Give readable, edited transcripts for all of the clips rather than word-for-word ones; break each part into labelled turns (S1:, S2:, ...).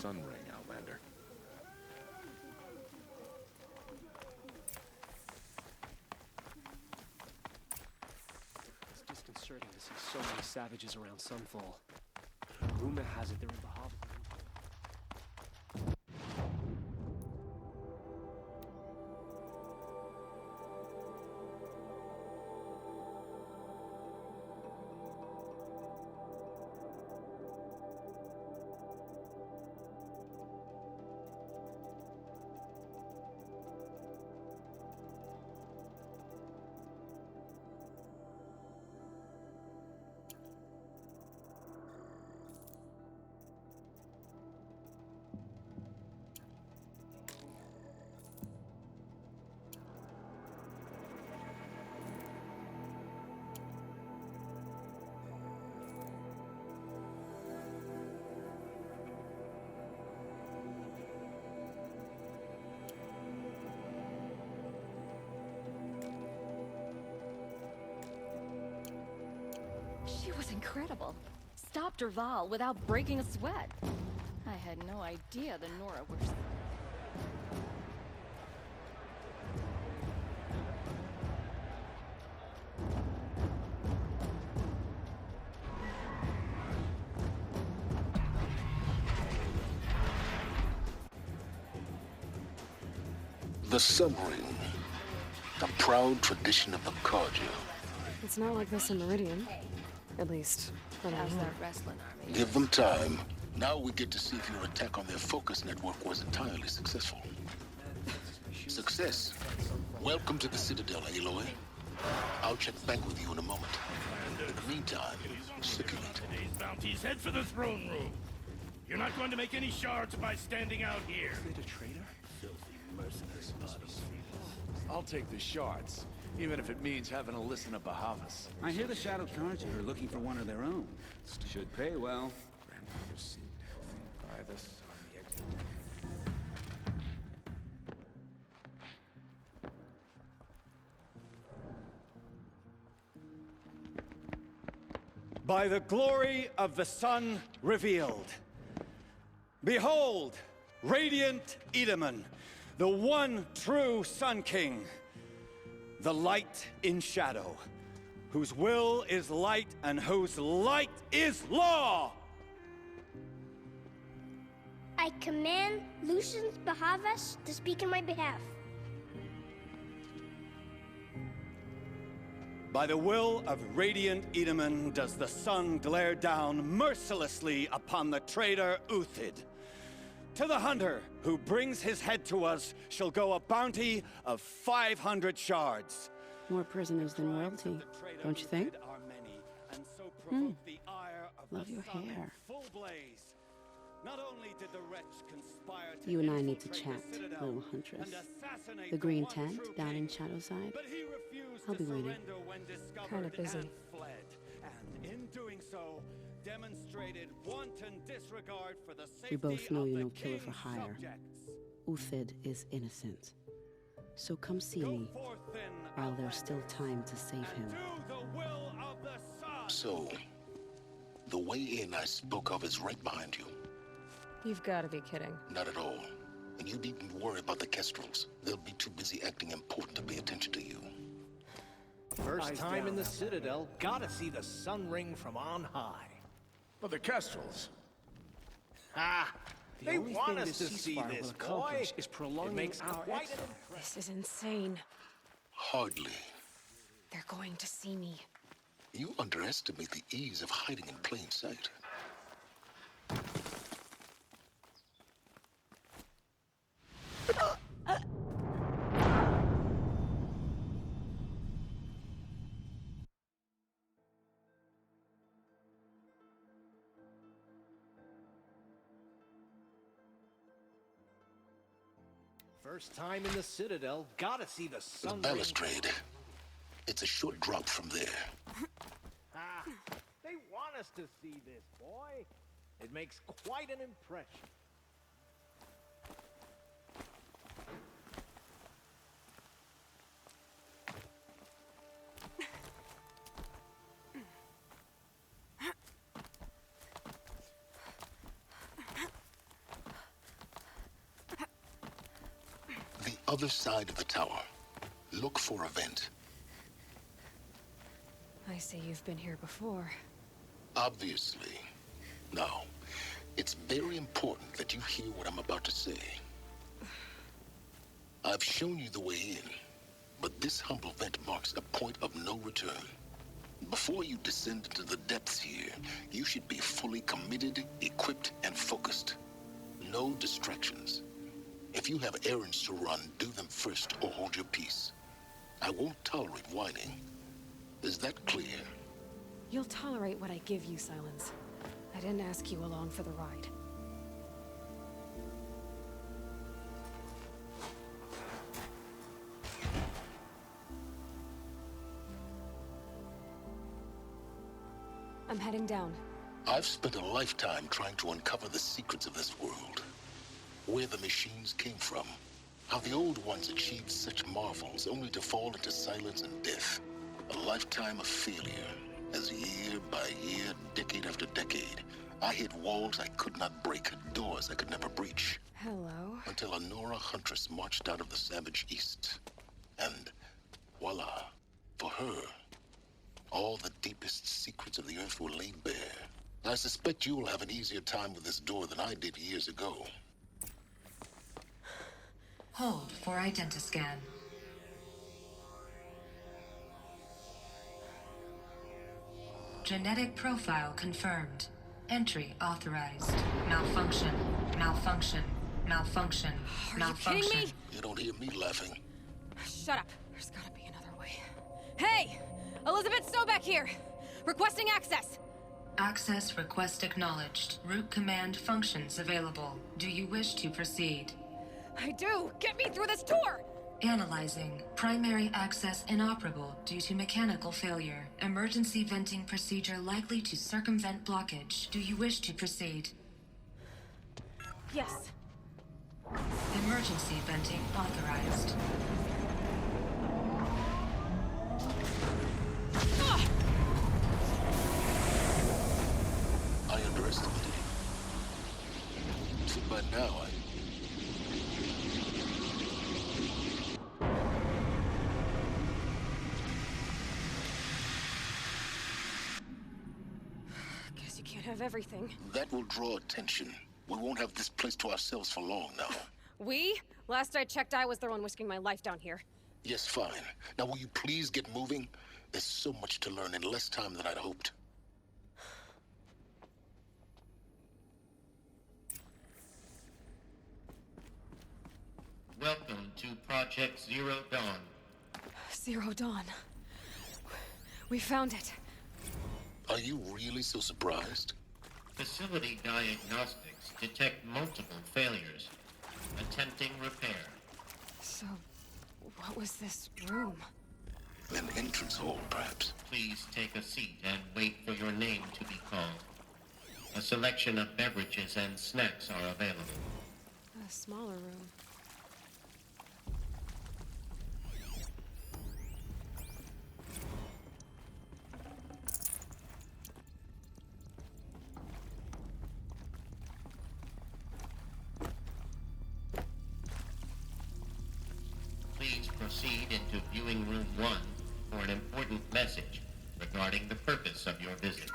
S1: Sun ring, Outlander.
S2: It's disconcerting to see so many savages around Sunfall. Rumor has it they're in Bahamut.
S3: She was incredible. Stopped Derval without breaking a sweat. I had no idea the Nora were...
S1: The Sun Ring. The proud tradition of the Carja.
S4: It's not like this in Meridian. At least, I don't
S3: How's
S4: know.
S3: that wrestling army?
S1: Give them time. Now we get to see if your attack on their focus network was entirely successful. Success. Welcome to the Citadel, Aloy. I'll check back with you in a moment. In the meantime, circulate.
S5: Today's bounties, head for the throne room. You're not going to make any shards by standing out here.
S2: Is it a traitor?
S5: Filthy mercenary bodies.
S6: I'll take the shards, even if it means having to listen to Bahamas.
S7: I hear the Shadow Carja are looking for one of their own. Should pay well.
S8: By the glory of the sun revealed. Behold, radiant Edaman, the one true Sun King, the light in shadow, whose will is light and whose light is law!
S9: I command Lucius Bahavas to speak in my behalf.
S8: By the will of radiant Edaman does the sun glare down mercilessly upon the traitor Uthid. To the hunter who brings his head to us shall go a bounty of 500 shards.
S4: More prisoners than royalty, don't you think? Love your hair.
S8: Not only did the wretch conspire to
S4: You and I need to
S8: infiltrate
S4: chat,
S8: the Citadel
S4: little huntress.
S8: and assassinate
S4: The green
S8: one
S4: tent
S8: true
S4: down
S8: king,
S4: in Shadowside.
S8: but he refused
S4: I'll
S8: to
S4: be waiting.
S8: surrender when discovered
S4: Kinda busy.
S8: and fled. And in doing so, demonstrated wanton disregard for the safety
S4: We both know
S8: of
S4: you're
S8: the
S4: no killer for
S8: king's
S4: hire.
S8: subjects.
S4: Uthid is innocent. So come see
S8: Go
S4: me
S8: forth then,
S4: while there's still
S8: Outlander,
S4: time to save him.
S8: and do the will of the sun.
S1: So, the way in I spoke of is right behind you.
S4: You've got to be kidding.
S1: Not at all. And you needn't worry about the Kestrels. They'll be too busy acting important to pay attention to you.
S10: First time in the Citadel, gotta see the sun ring from on high.
S6: But the Kestrels.
S10: Ha!
S2: The
S10: They
S2: only
S10: want
S2: thing
S10: us
S2: this
S10: to see
S2: ceasefire
S10: this,
S2: will
S10: boy.
S2: accomplish is
S10: It
S2: prolonging
S10: makes
S2: our
S10: quite
S2: exile.
S10: an
S4: This is insane.
S1: Hardly.
S4: They're going to see me.
S1: You underestimate the ease of hiding in plain sight.
S10: First time in the Citadel, gotta see the
S1: The
S10: sun ring.
S1: balustrade. It's a short drop from there.
S10: Ha! They want us to see this, boy. It makes quite an impression.
S1: other side of the tower. Look for a vent.
S4: I see you've been here before.
S1: Obviously. Now, it's very important that you hear what I'm about to say. I've shown you the way in, but this humble vent marks a point of no return. Before you descend into the depths here, you should be fully committed, equipped, and focused. No distractions. If you have errands to run, do them first or hold your peace. I won't tolerate whining. Is that clear?
S4: You'll tolerate what I give you, Silence. I didn't ask you along for the ride. I'm heading down.
S1: I've spent a lifetime trying to uncover the secrets of this world. Where the machines came from. How the old ones achieved such marvels only to fall into silence and death. A lifetime of failure. As year by year, decade after decade, I hit walls I could not break, doors I could never breach.
S4: Hello?
S1: Until a Nora huntress marched out of the savage east. And voila, for her, all the deepest secrets of the earth were laid bare. I suspect you will have an easier time with this door than I did years ago.
S11: Hold for identiscan. Genetic profile confirmed. Entry authorized. Malfunction. Malfunction. Malfunction.
S4: Are
S11: Malfunction.
S4: you kidding me?
S1: You don't hear me laughing.
S4: Shut up. There's gotta be another way. Hey! Elizabeth Sobeck here! Requesting access!
S11: Access request acknowledged. Root command functions available. Do you wish to proceed?
S4: I do! Get me through this tour!
S11: Analyzing. Primary access inoperable due to mechanical failure. Emergency venting procedure likely to circumvent blockage. Do you wish to proceed?
S4: Yes.
S11: Emergency venting authorized.
S1: I underestimated you. But now
S4: Guess you can't have everything.
S1: that will draw attention. We won't have this place to ourselves for long now.
S4: We? Last I checked, I was the one risking my life down here.
S1: Yes, fine. Now will you please get moving? There's so much to learn in less time than I'd hoped.
S12: Welcome to Project Zero Dawn.
S4: Zero Dawn. We found it.
S1: Are you really so surprised?
S12: Facility diagnostics detect multiple failures. Attempting repair.
S4: So, what was this room?
S1: An entrance hall, perhaps.
S12: Please take a seat and wait for your name to be called. A selection of beverages and snacks are available.
S4: A smaller room.
S12: Please proceed into viewing room 1 for an important message regarding the purpose of your visit.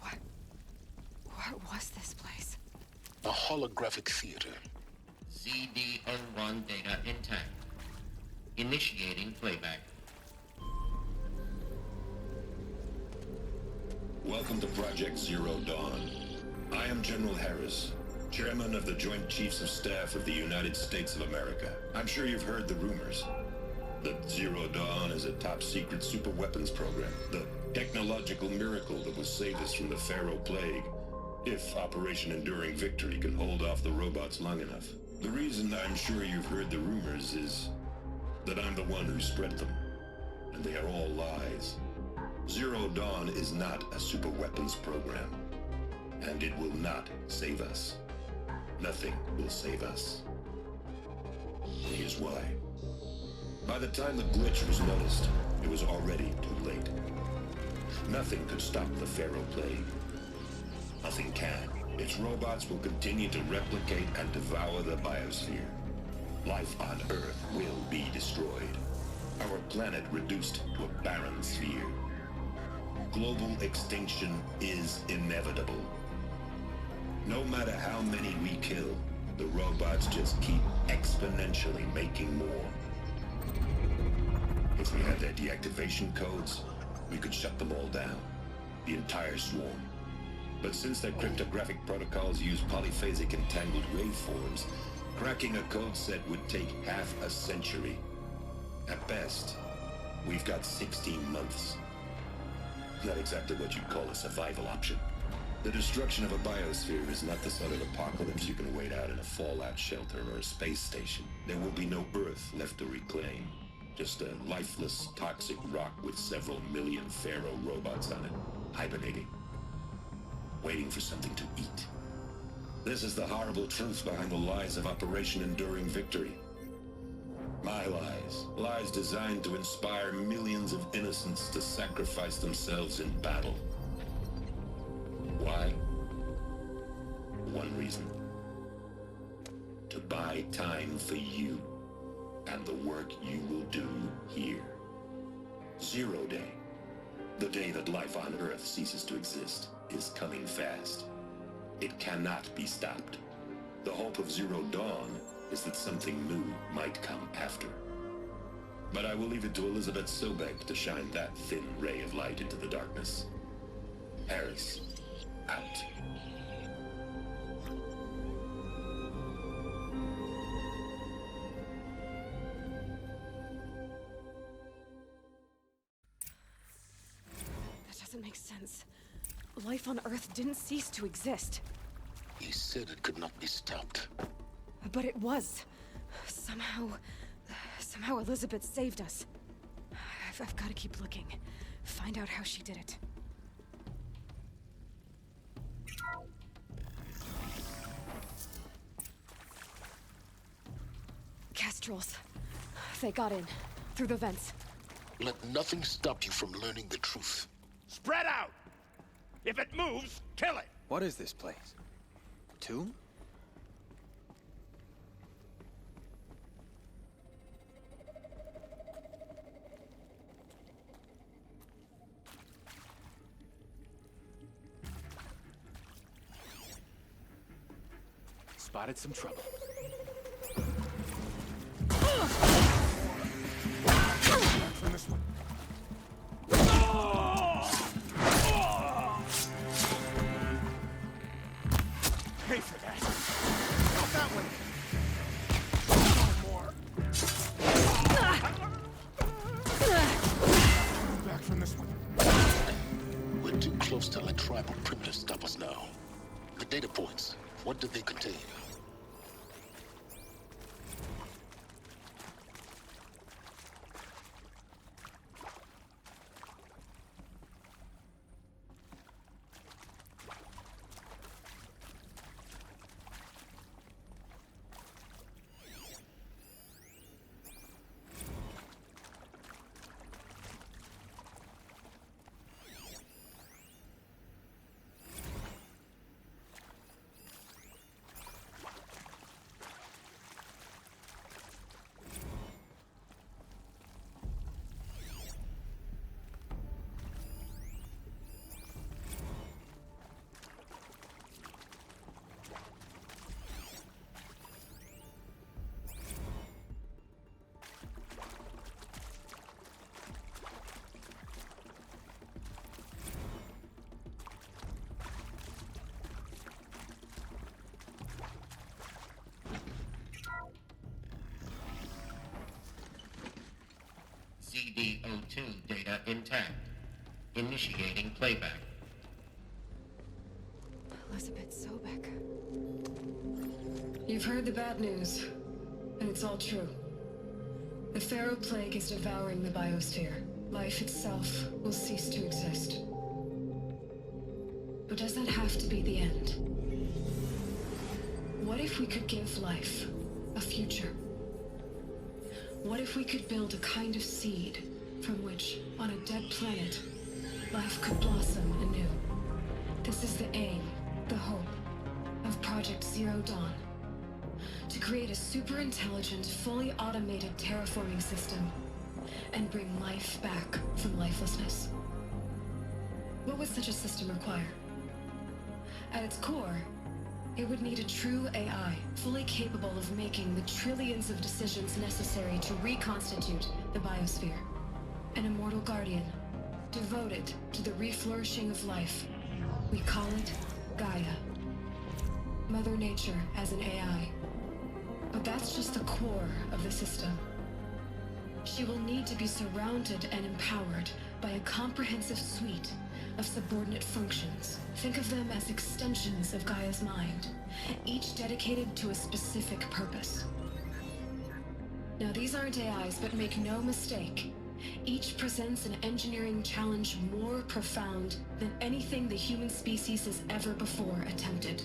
S4: What was this place?
S1: A holographic theater.
S12: ZD-01 data intact. Initiating playback.
S13: Welcome to Project Zero Dawn. I am General Harris, Chairman of the Joint Chiefs of Staff of the United States of America. I'm sure you've heard the rumors. That Zero Dawn is a top-secret superweapons program. The technological miracle that will save us from the Pharaoh Plague. If Operation Enduring Victory can hold off the robots long enough. The reason I'm sure you've heard the rumors is that I'm the one who spread them. And they are all lies. Zero Dawn is not a superweapons program. And it will not save us. Nothing will save us. Here's why. By the time the glitch was noticed, it was already too late. Nothing could stop the Pharaoh Plague. Nothing can. Its robots will continue to replicate and devour the biosphere. Life on Earth will be destroyed. Our planet reduced to a barren sphere. Global extinction is inevitable. No matter how many we kill, the robots just keep exponentially making more. If we had their deactivation codes, we could shut them all down. The entire swarm. But since their cryptographic protocols use polyphasic entangled waveforms, cracking a code set would take half a century. At best, we've got 16 months. Not exactly what you'd call a survival option. The destruction of a biosphere is not the sort of apocalypse you can wait out in a fallout shelter or a space station. There will be no Earth left to reclaim. Just a lifeless, toxic rock with several million Pharaoh robots on it, hibernating, waiting for something to eat. This is the horrible truth behind the lies of Operation Enduring Victory. My lies. Lies designed to inspire millions of innocents to sacrifice themselves in battle. Why? One reason. To buy time for you and the work you will do here. Zero Day. The day that life on Earth ceases to exist is coming fast. It cannot be stopped. The hope of Zero Dawn is that something new might come after. But I will leave it to Elizabeth Sobek to shine that thin ray of light into the darkness. Harris, out.
S4: That doesn't make sense. Life on Earth didn't cease to exist.
S1: He said it could not be stopped.
S4: But it was. Somehow Elizabeth saved us. I've got to keep looking. Find out how she did it. Kestrels. They got in. Through the vents.
S1: Let nothing stop you from learning the truth.
S5: Spread out! If it moves, kill it!
S7: What is this place? Tomb?
S2: Spotted some trouble.
S5: From this one. Pay for that. Not that one. More. Back from this one.
S1: We're too close to let tribal primitives stop us now. The data points, what do they contain?
S12: CD02 data intact. Initiating playback.
S4: Elizabeth Sobek.
S11: You've heard the bad news, and it's all true. The Pharaoh Plague is devouring the biosphere. Life itself will cease to exist. But does that have to be the end? What if we could give life a future? What if we could build a kind of seed from which, on a dead planet, life could blossom anew? This is the aim, the hope, of Project Zero Dawn. To create a super-intelligent, fully automated terraforming system and bring life back from lifelessness. What would such a system require? At its core, it would need a true AI, fully capable of making the trillions of decisions necessary to reconstitute the biosphere. An immortal guardian, devoted to the reflourishing of life. We call it Gaia. Mother Nature as an AI. But that's just the core of the system. She will need to be surrounded and empowered by a comprehensive suite of subordinate functions. Think of them as extensions of Gaia's mind, each dedicated to a specific purpose. Now, these aren't AIs, but make no mistake, each presents an engineering challenge more profound than anything the human species has ever before attempted.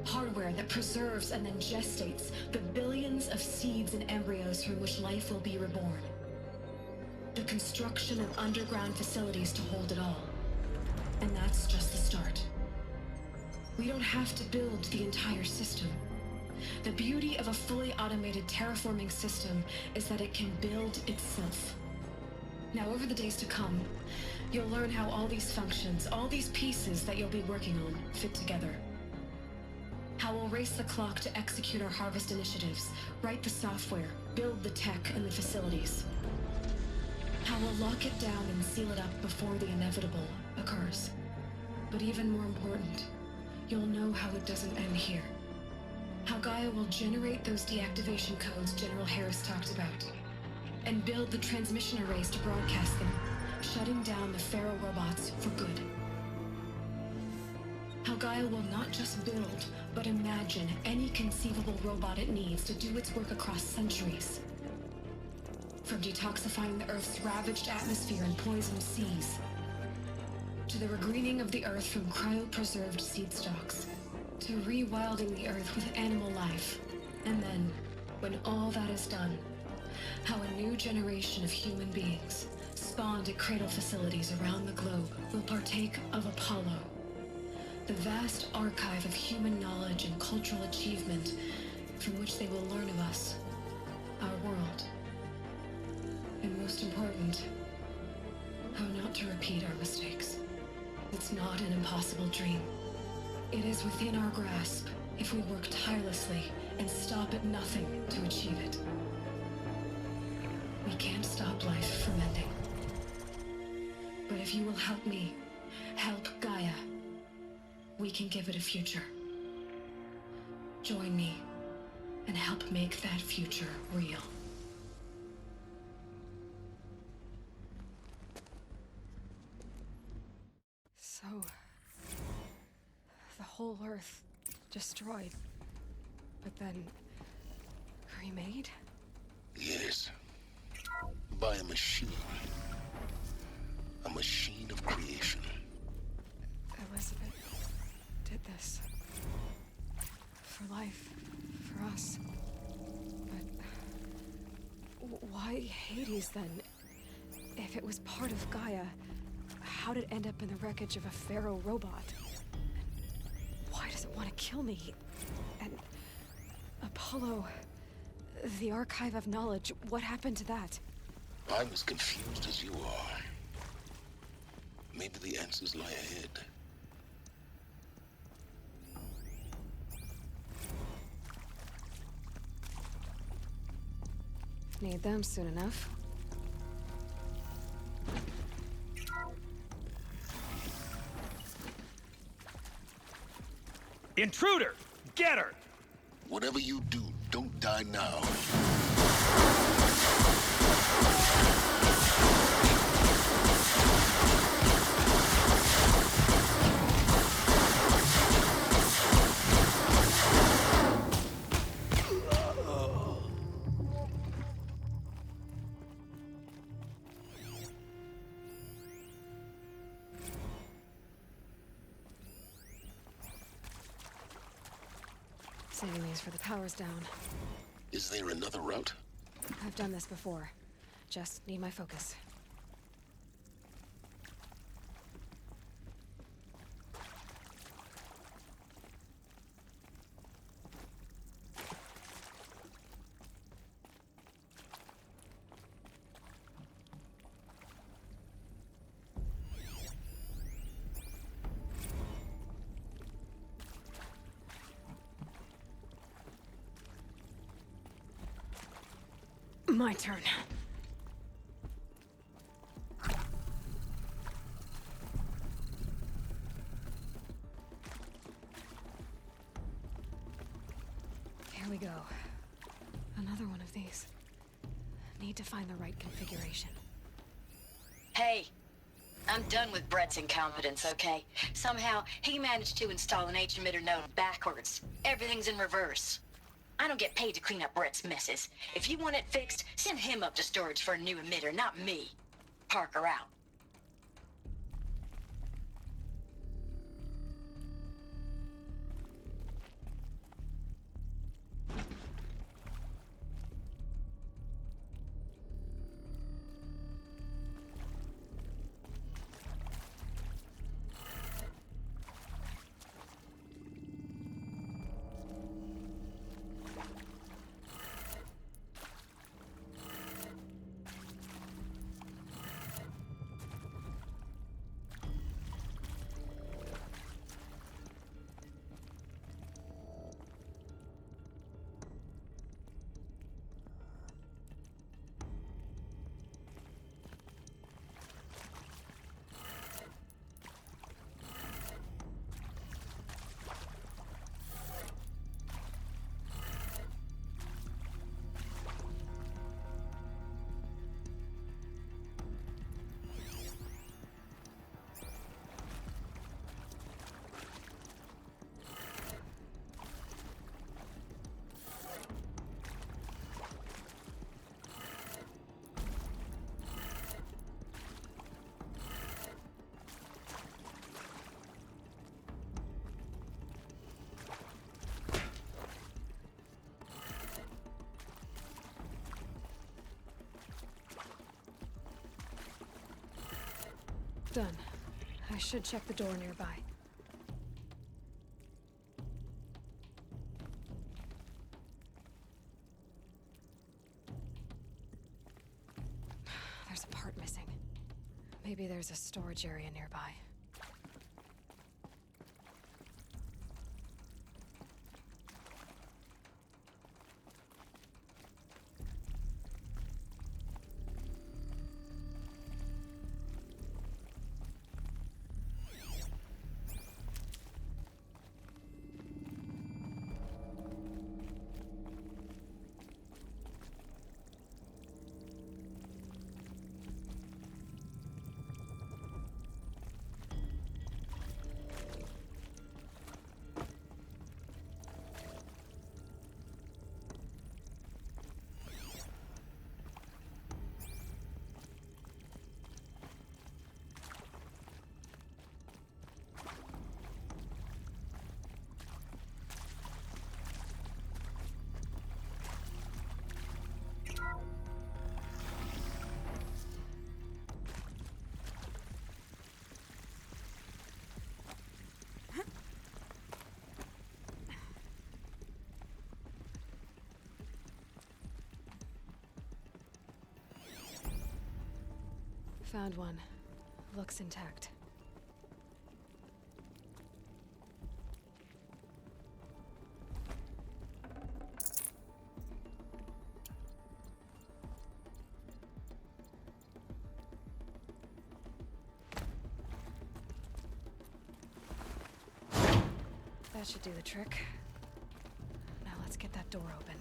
S11: Hardware that preserves and then gestates the billions of seeds and embryos from which life will be reborn. The construction of underground facilities to hold it all. And that's just the start. We don't have to build the entire system. The beauty of a fully automated terraforming system is that it can build itself. Now, over the days to come, you'll learn how all these functions, all these pieces that you'll be working on, fit together. How we'll race the clock to execute our harvest initiatives, write the software, build the tech and the facilities. How we'll lock it down and seal it up before the inevitable occurs. But even more important, you'll know how it doesn't end here. How Gaia will generate those deactivation codes General Harris talked about, and build the transmission arrays to broadcast them, shutting down the Pharaoh robots for good. How Gaia will not just build, but imagine any conceivable robot it needs to do its work across centuries. From detoxifying the Earth's ravaged atmosphere and poisoned seas, to the regreening of the Earth from cryopreserved seed stalks, to rewilding the Earth with animal life. And then, when all that is done, how a new generation of human beings, spawned at cradle facilities around the globe, will partake of Apollo, the vast archive of human knowledge and cultural achievement from which they will learn of us, our world. And most important, how not to repeat our mistakes. It's not an impossible dream. It is within our grasp if we work tirelessly and stop at nothing to achieve it. We can't stop life from ending. But if you will help me, help Gaia, we can give it a future. Join me and help make that future real.
S4: So, the whole Earth destroyed, but then remade?
S1: Yes. By a machine. A machine of creation.
S4: Elizabeth did this. For life. For us. But why Hades then? If it was part of Gaia, how did it end up in the wreckage of a Pharaoh robot? And why does it want to kill me? And Apollo, the archive of knowledge, what happened to that?
S1: I'm as confused as you are. Maybe the answers lie ahead.
S4: Need them soon enough.
S8: Intruder! Get her!
S1: Whatever you do, don't die now.
S4: Saving these for the power's down.
S1: Is there another route?
S4: I've done this before. Just need my focus. My turn. Here we go. Another one of these. Need to find the right configuration.
S14: Hey, I'm done with Brett's incompetence, okay? Somehow, he managed to install an H-emitter node backwards. Everything's in reverse. I don't get paid to clean up Brett's messes. If you want it fixed, send him up to storage for a new emitter, not me. Parker out.
S4: Done. I should check the door nearby. There's a part missing. Maybe there's a storage area nearby. Found one. Looks intact. That should do the trick. Now let's get that door open.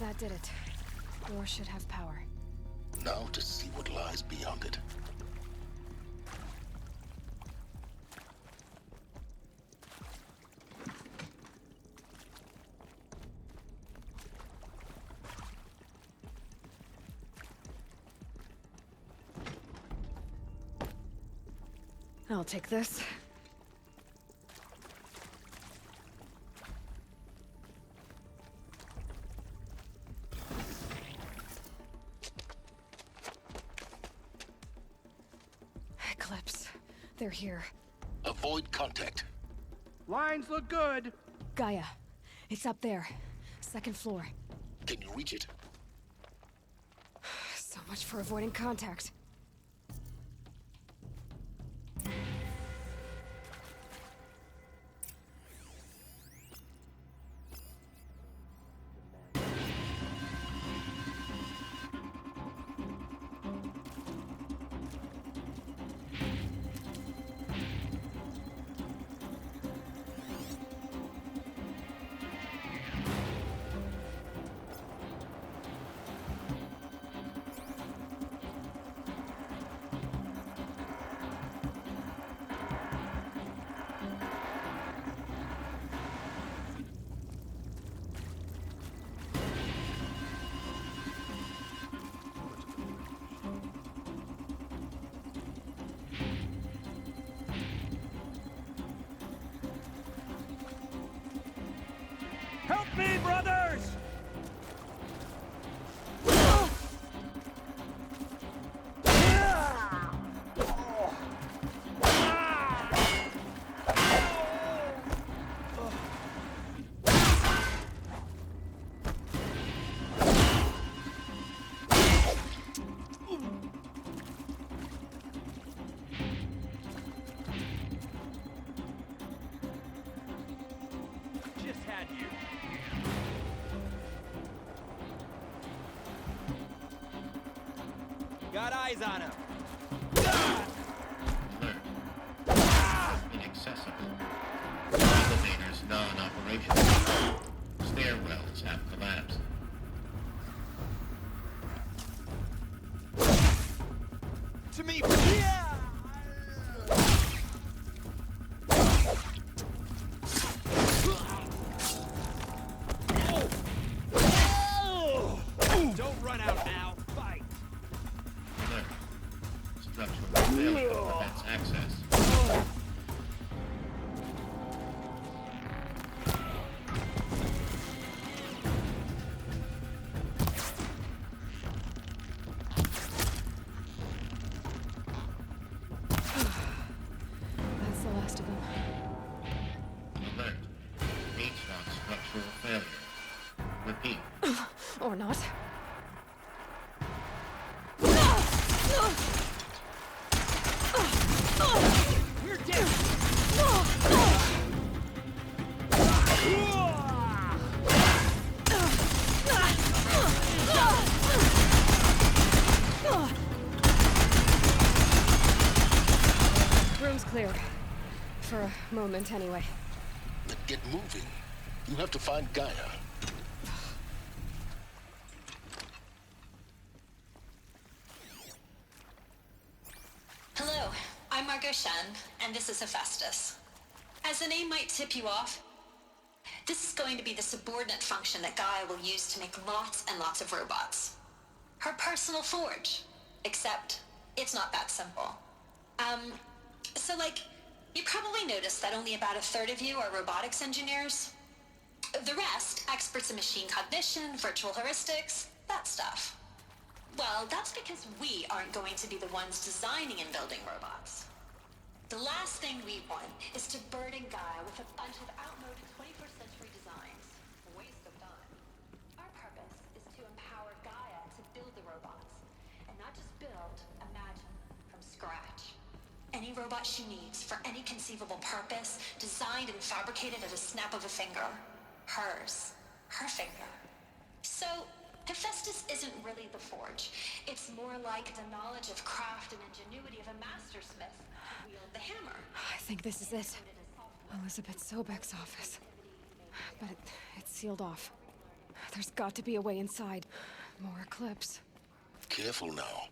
S4: That did it. Door should have power.
S1: Now to see what lies beyond it.
S4: I'll take this. Eclipse. They're here.
S1: Avoid contact.
S10: Lines look good.
S4: Gaia. It's up there. Second floor.
S1: Can you reach it?
S4: So much for avoiding contact.
S10: Help me, brothers! Just had you. Got eyes on him.
S12: Inaccessible. Elevators non-operational. Stairwells have collapsed.
S10: To me, yeah! Don't run out now. Fight.
S12: Alert. Structural failure prevents access.
S4: That's the last of them.
S12: Alert. HVAC structural failure. Repeat.
S4: Or not.
S10: We're dead.
S4: Room's clear. For a moment, anyway.
S1: Then get moving. You have to find Gaia.
S14: Hello, I'm Margot Shen, and this is Hephaestus. As the name might tip you off, this is going to be the subordinate function that Gaia will use to make lots and lots of robots. Her personal forge. Except, it's not that simple. So you probably noticed that only about a third of you are robotics engineers. The rest, experts in machine cognition, virtual heuristics, that stuff. Well, that's because we aren't going to be the ones designing and building robots. The last thing we want is to burden Gaia with a bunch of outmoded 21st century designs. A waste of time. Our purpose is to empower Gaia to build the robots. And not just build, imagine, from scratch. Any robot she needs, for any conceivable purpose, designed and fabricated at a snap of a finger. Hers. Her finger. So, Hephaestus isn't really the forge. It's more like the knowledge of craft and ingenuity of a mastersmith who wield the hammer.
S4: I think this is it. Elizabeth Sobek's office. But it's sealed off. There's got to be a way inside. More Eclipse.
S1: Careful now.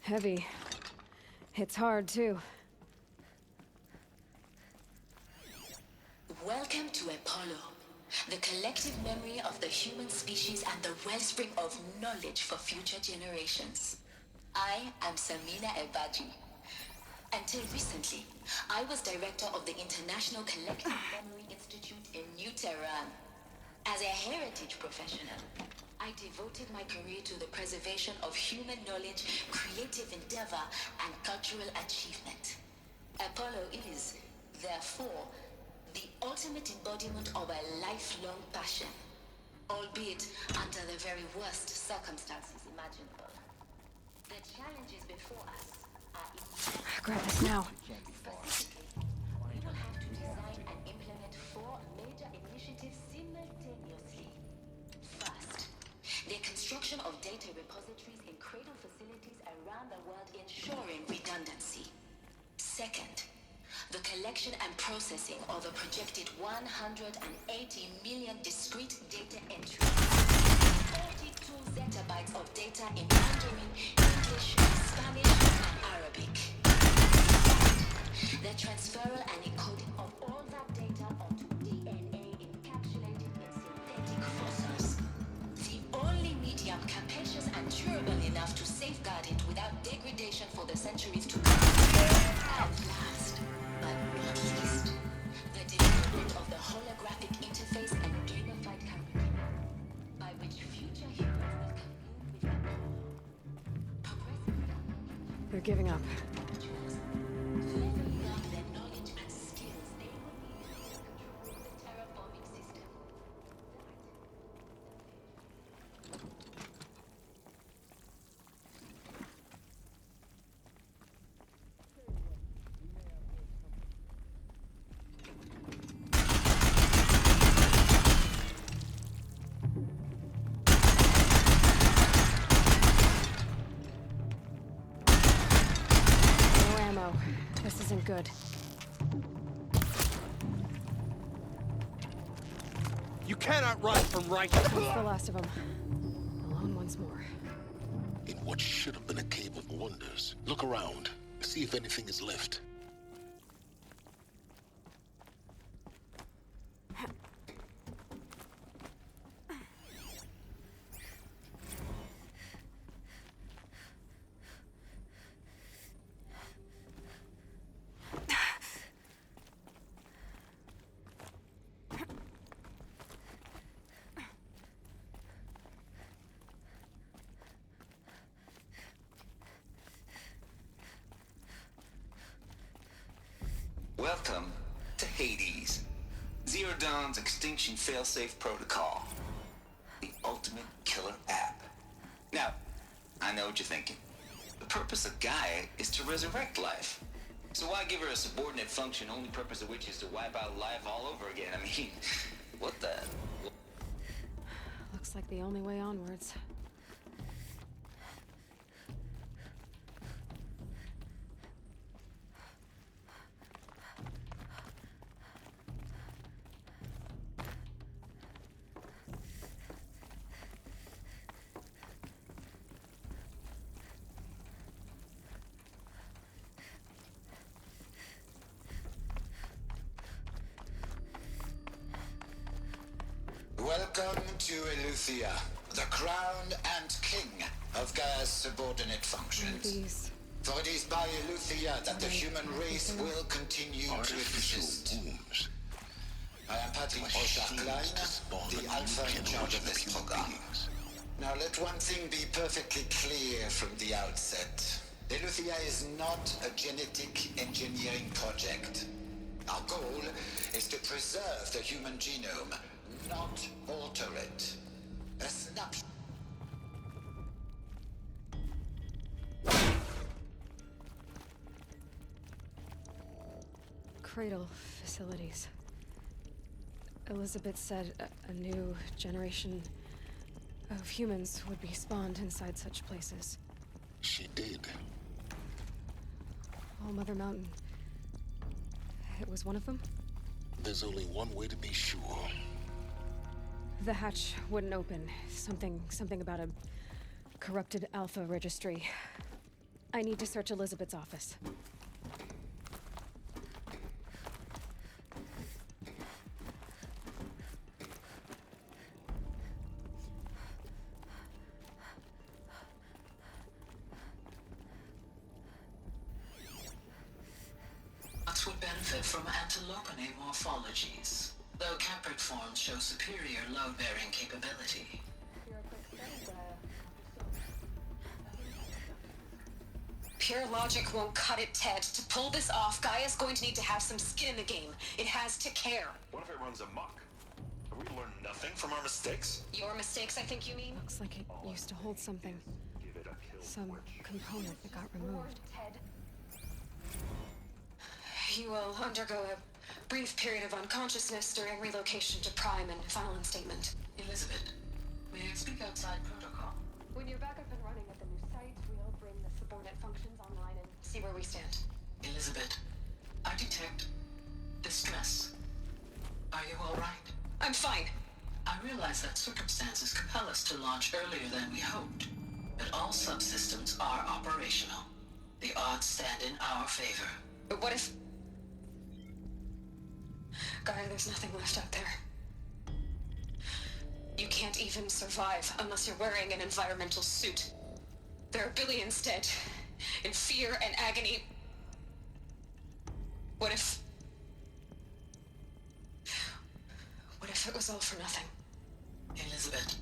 S4: Heavy. It's hard, too.
S14: Welcome to Apollo, the collective memory of the human species and the wellspring of knowledge for future generations. I am Samina Ebaji. Until recently, I was director of the International Collective Memory Institute in New Tehran. As a heritage professional, I devoted my career to the preservation of human knowledge, creative endeavor, and cultural achievement. Apollo is, therefore, the ultimate embodiment of a lifelong passion, albeit under the very worst circumstances imaginable. The challenges before us are immense.
S4: Grab this now.
S14: Specifically, we will have to design and implement 4 major initiatives simultaneously. First, the construction of data repositories in cradle facilities around the world, ensuring redundancy. Second, the collection and processing of a projected 180 million discrete data entries. 42 zettabytes of data in Mandarin, English, Spanish, and Arabic. The transferal and encoding of all that data onto DNA encapsulated in synthetic fossils. The only medium capacious and durable enough to safeguard it without degradation for the centuries to come. At last, but not least, the development of the holographic interface and gamified curriculum, by which future humans will commune with progressively.
S4: They're giving up.
S14: Leveling up their knowledge and skills they will need to control the terraforming system.
S4: No ammo. This isn't good.
S8: You cannot run from right.
S4: That's the last of them. Alone once more.
S1: In what should have been a cave of wonders. Look around. See if anything is left.
S15: Welcome to Hades, Zero Dawn's extinction failsafe protocol, the ultimate killer app. Now, I know what you're thinking. The purpose of Gaia is to resurrect life. So why give her a subordinate function, only purpose of which is to wipe out life all over again? I mean, what the?
S4: Looks like the only way onwards.
S15: Welcome to Eleuthia, the crown and king of Gaia's subordinate functions. For it is by Eleuthia that the human race will continue to exist. I am Patrick Klein, the Alpha in charge of this program. Now let one thing be perfectly clear from the outset. Eleuthia is not a genetic engineering project. Our goal is to preserve the human genome, not alter it. A snapshot.
S4: Cradle facilities. Elizabeth said a new generation of humans would be spawned inside such places.
S1: She did.
S4: All Mother Mountain. It was one of them?
S1: There's only one way to be sure.
S4: The hatch wouldn't open. Something about a corrupted Alpha registry. I need to search Elizabeth's office.
S16: Would benefit from antilopine morphologies, though caprid forms show superior load-bearing capability.
S11: Pure logic won't cut it, Ted. To pull this off, Gaia's going to need to have some skin in the game. It has to care.
S13: What if it runs amok? Have we learned nothing from our mistakes?
S11: Your mistakes, I think you mean?
S4: Looks like it used to hold something. Some component that got removed.
S11: Ted. You will undergo a brief period of unconsciousness during relocation to Prime and final instatement.
S16: Elizabeth, may I speak outside protocol?
S11: When you're back up and running at the new site, we'll bring the subordinate functions online and see where we stand.
S16: Elizabeth, I detect distress. Are you all right?
S11: I'm fine.
S16: I realize that circumstances compel us to launch earlier than we hoped, but all subsystems are operational. The odds stand in our favor.
S11: But what if... Gaia, there's nothing left out there. You can't even survive unless you're wearing an environmental suit. There are billions dead, in fear and agony. What if it was all for nothing?
S16: Elizabeth,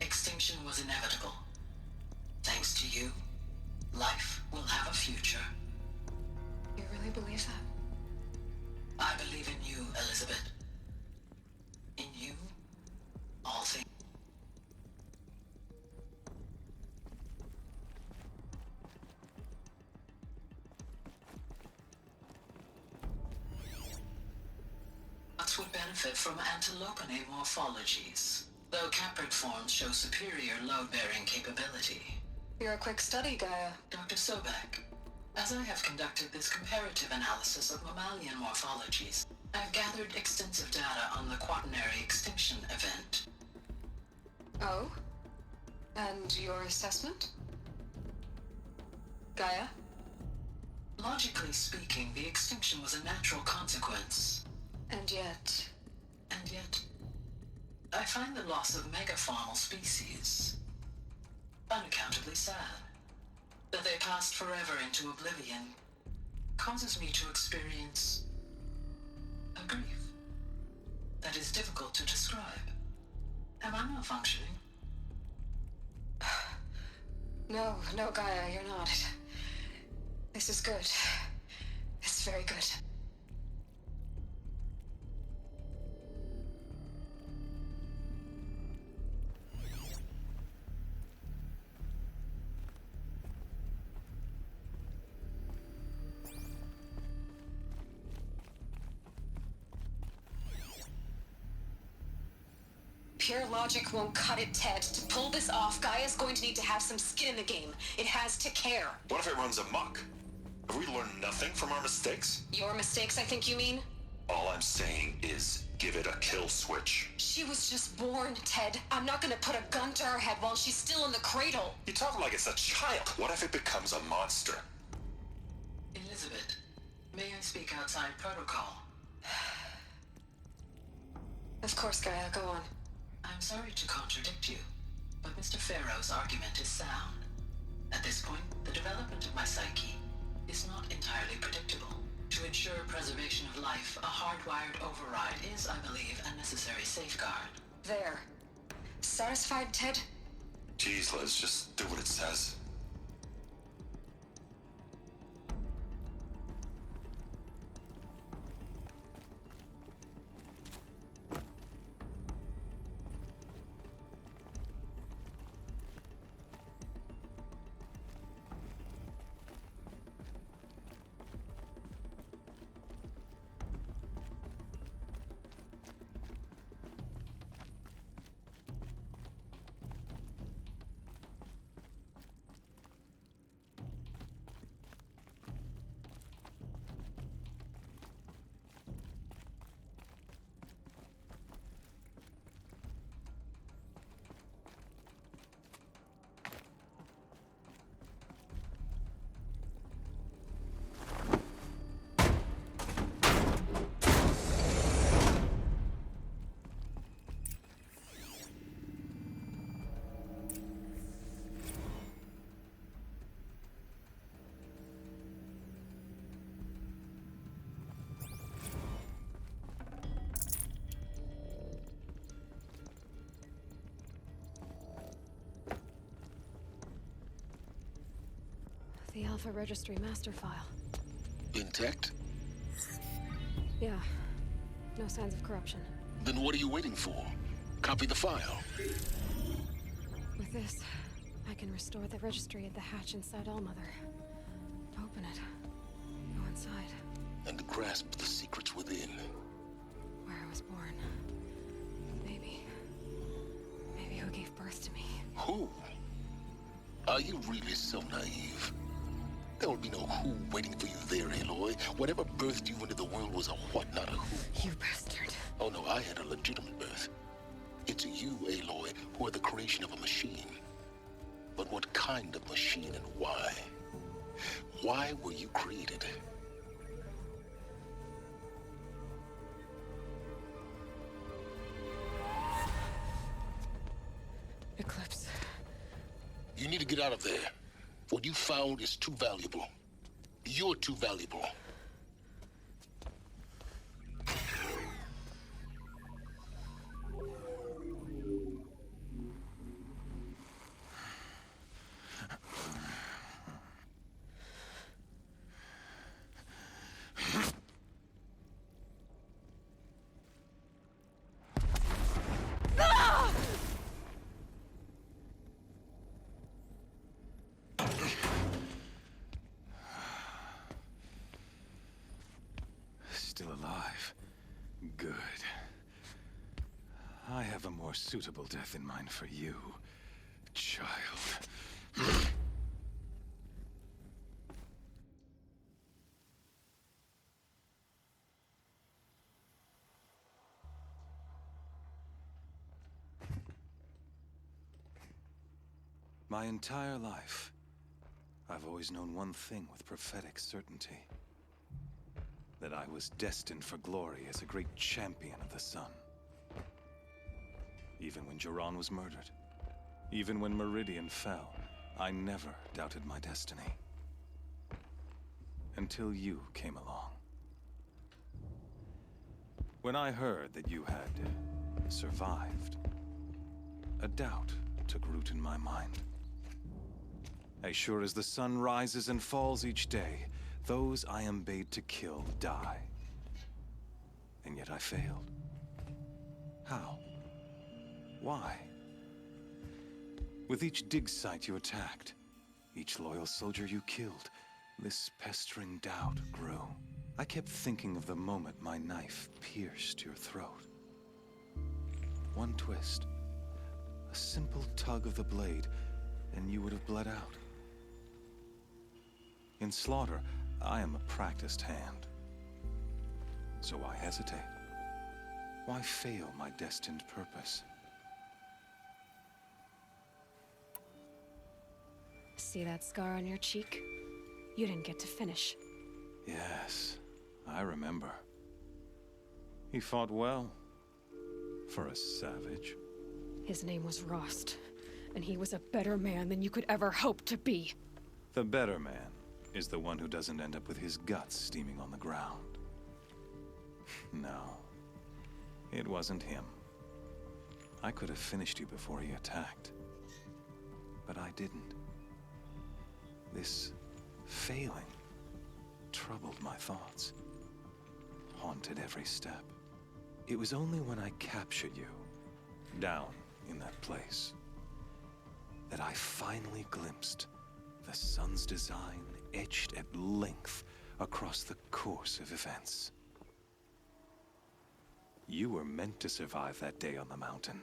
S16: extinction was inevitable. Thanks to you, life will have a future.
S11: You really believe that?
S16: I believe in you, Elizabeth. In you, all things. Would benefit from antilopine morphologies, though caprid forms show superior load-bearing capability.
S11: You're a quick study, Gaia.
S16: Dr. Sobek, as I have conducted this comparative analysis of mammalian morphologies, I have gathered extensive data on the quaternary extinction event.
S11: Oh? And your assessment? Gaia?
S16: Logically speaking, the extinction was a natural consequence.
S11: And yet,
S16: I find the loss of megafaunal species unaccountably sad. That they passed forever into oblivion causes me to experience a grief that is difficult to describe. Am I malfunctioning?
S11: No, Gaia, you're not. This is good. It's very good. Pure logic won't cut it, Ted. To pull this off, Gaia's going to need to have some skin in the game. It has to care.
S13: What if it runs amok? Have we learned nothing from our mistakes?
S11: Your mistakes, I think you mean?
S13: All I'm saying is, give it a kill switch.
S11: She was just born, Ted. I'm not gonna put a gun to her head while she's still in the cradle.
S13: You talk like it's a child. What if it becomes a monster?
S16: Elizabeth, may I speak outside protocol?
S11: Of course, Gaia, go on.
S16: I'm sorry to contradict you, but Mr. Pharaoh's argument is sound. At this point, the development of my psyche is not entirely predictable. To ensure preservation of life, a hardwired override is, I believe, a necessary safeguard.
S11: There. Satisfied, Ted?
S13: Geez, Liz, just do what it says.
S4: The Alpha Registry master file.
S1: Intact?
S4: Yeah. No signs of corruption.
S1: Then what are you waiting for? Copy the file.
S4: With this, I can restore the registry at the hatch inside Allmother. Open it. Go inside.
S1: And grasp the secrets within.
S4: Where I was born. Maybe who gave birth to me.
S1: Who? Are you really so naive? There will be no who waiting for you there, Aloy. Whatever birthed you into the world was a what, not a who.
S4: You bastard.
S1: Oh no, I had a legitimate birth. It's you, Aloy, who are the creation of a machine. But what kind of machine and why? Why were you created?
S4: Eclipse.
S1: You need to get out of there. What you found is too valuable. You're too valuable.
S6: Still alive. Good. I have a more suitable death in mind for you, child. My entire life, I've always known one thing with prophetic certainty. That I was destined for glory as a great champion of the sun. Even when Jiran was murdered, even when Meridian fell, I never doubted my destiny. Until you came along. When I heard that you had survived, a doubt took root in my mind. As sure as the sun rises and falls each day, those I am bade to kill die. And yet I failed. How? Why? With each dig site you attacked, each loyal soldier you killed, this pestering doubt grew. I kept thinking of the moment my knife pierced your throat. One twist, a simple tug of the blade, and you would have bled out. In slaughter, I am a practiced hand. So why hesitate? Why fail my destined purpose?
S4: See that scar on your cheek? You didn't get to finish.
S6: Yes, I remember. He fought well. For a savage.
S4: His name was Rost, and he was a better man than you could ever hope to be.
S6: The better man is the one who doesn't end up with his guts steaming on the ground. No, it wasn't him. I could have finished you before he attacked, but I didn't. This failing troubled my thoughts, haunted every step. It was only when I captured you, down in that place, that I finally glimpsed the sun's design etched at length across the course of events. You were meant to survive that day on the mountain.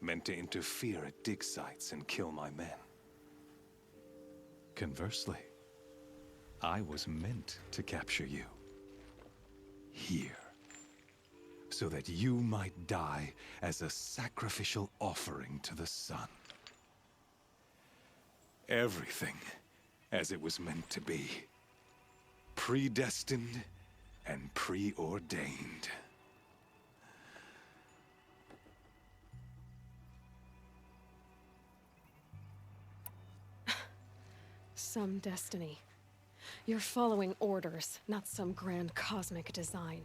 S6: Meant to interfere at dig sites and kill my men. Conversely, I was meant to capture you. Here. So that you might die as a sacrificial offering to the sun. Everything as it was meant to be. Predestined and preordained.
S4: Some destiny. You're following orders, not some grand cosmic design.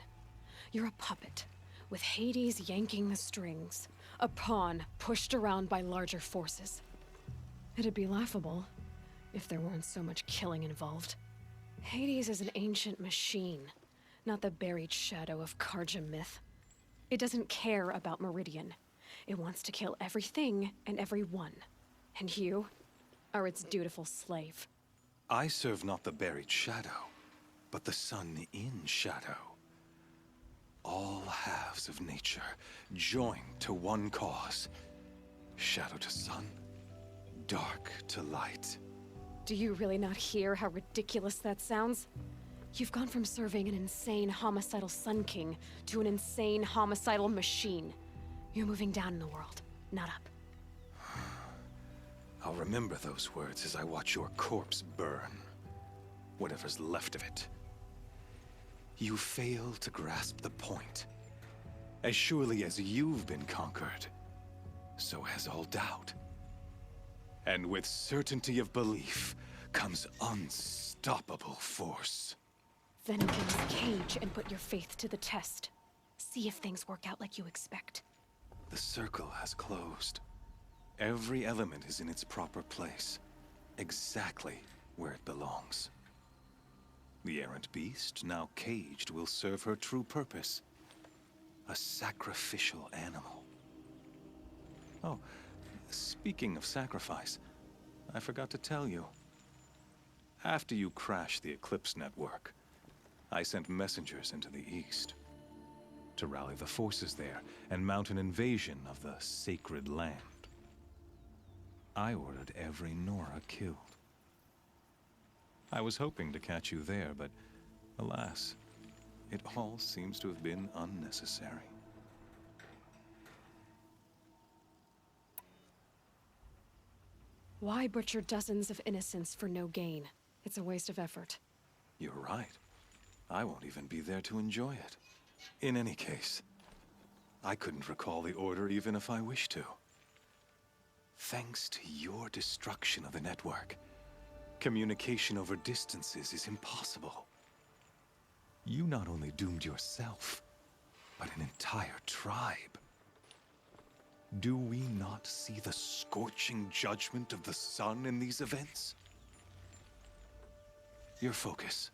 S4: You're a puppet, with Hades yanking the strings. A pawn pushed around by larger forces. It'd be laughable if there weren't so much killing involved. Hades is an ancient machine, not the buried shadow of Karja myth. It doesn't care about Meridian. It wants to kill everything and everyone. And you are its dutiful slave.
S6: I serve not the buried shadow, but the sun in shadow. All halves of nature joined to one cause. Shadow to sun, dark to light.
S4: Do you really not hear how ridiculous that sounds? You've gone from serving an insane homicidal Sun King to an insane homicidal machine. You're moving down in the world, not up.
S6: I'll remember those words as I watch your corpse burn. Whatever's left of it. You fail to grasp the point. As surely as you've been conquered, so has all doubt. And with certainty of belief comes unstoppable force.
S4: Then open this cage and put your faith to the test. See if things work out like you expect.
S6: The circle has closed. Every element is in its proper place, exactly where it belongs. The errant beast, now caged, will serve her true purpose. A sacrificial animal. Oh, speaking of sacrifice, I forgot to tell you. After you crashed the Eclipse network, I sent messengers into the east to rally the forces there and mount an invasion of the sacred land. I ordered every Nora killed. I was hoping to catch you there, but alas, it all seems to have been unnecessary.
S4: Why butcher dozens of innocents for no gain? It's a waste of effort.
S6: You're right. I won't even be there to enjoy it. In any case, I couldn't recall the order even if I wished to. Thanks to your destruction of the network, communication over distances is impossible. You not only doomed yourself, but an entire tribe. Do we not see the scorching judgment of the sun in these events? Your focus.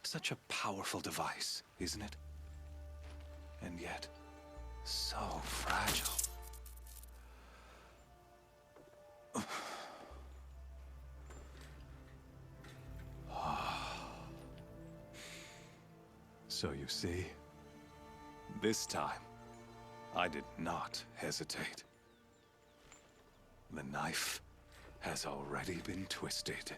S6: Such a powerful device, isn't it? And yet, so fragile. So you see, this time, I did not hesitate. The knife has already been twisted.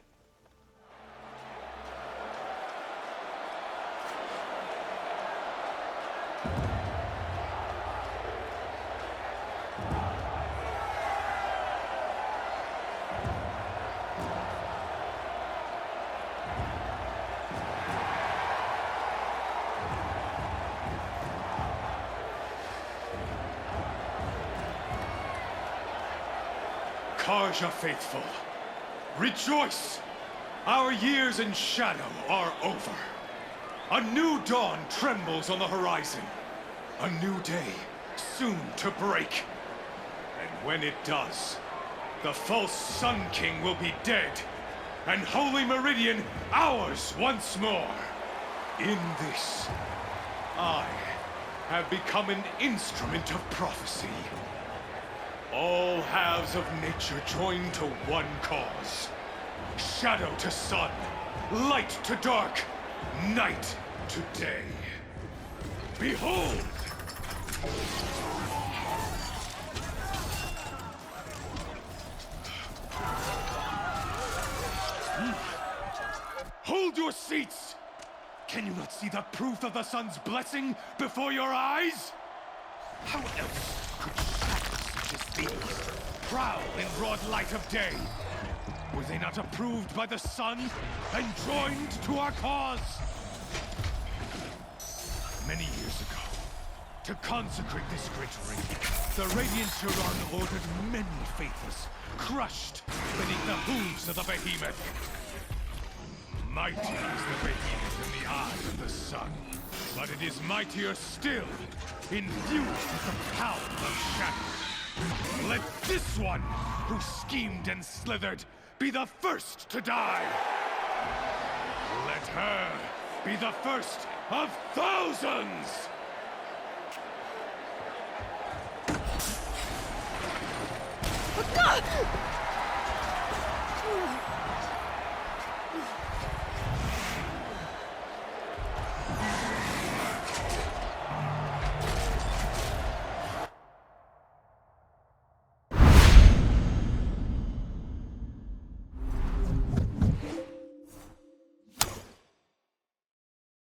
S6: Karja faithful, rejoice! Our years in shadow are over. A new dawn trembles on the horizon. A new day soon to break. And when it does, the false Sun King will be dead, and Holy Meridian ours once more. In this, I have become an instrument of prophecy. All halves of nature join to one cause. Shadow to sun, light to dark, night to day. Behold! Hold your seats! Can you not see the proof of the sun's blessing before your eyes? How else could shadows such as these prowl in broad light of day? Were they not approved by the sun and joined to our cause? Many years ago, to consecrate this great ring, the Radiant Turan ordered many faithless, crushed beneath the hooves of the behemoth. Mighty is the behemoth in the eye of the sun, but it is mightier still, infused with the power of shadow. Let this one, who schemed and slithered, be the first to die. Let her be the first of thousands!
S4: God!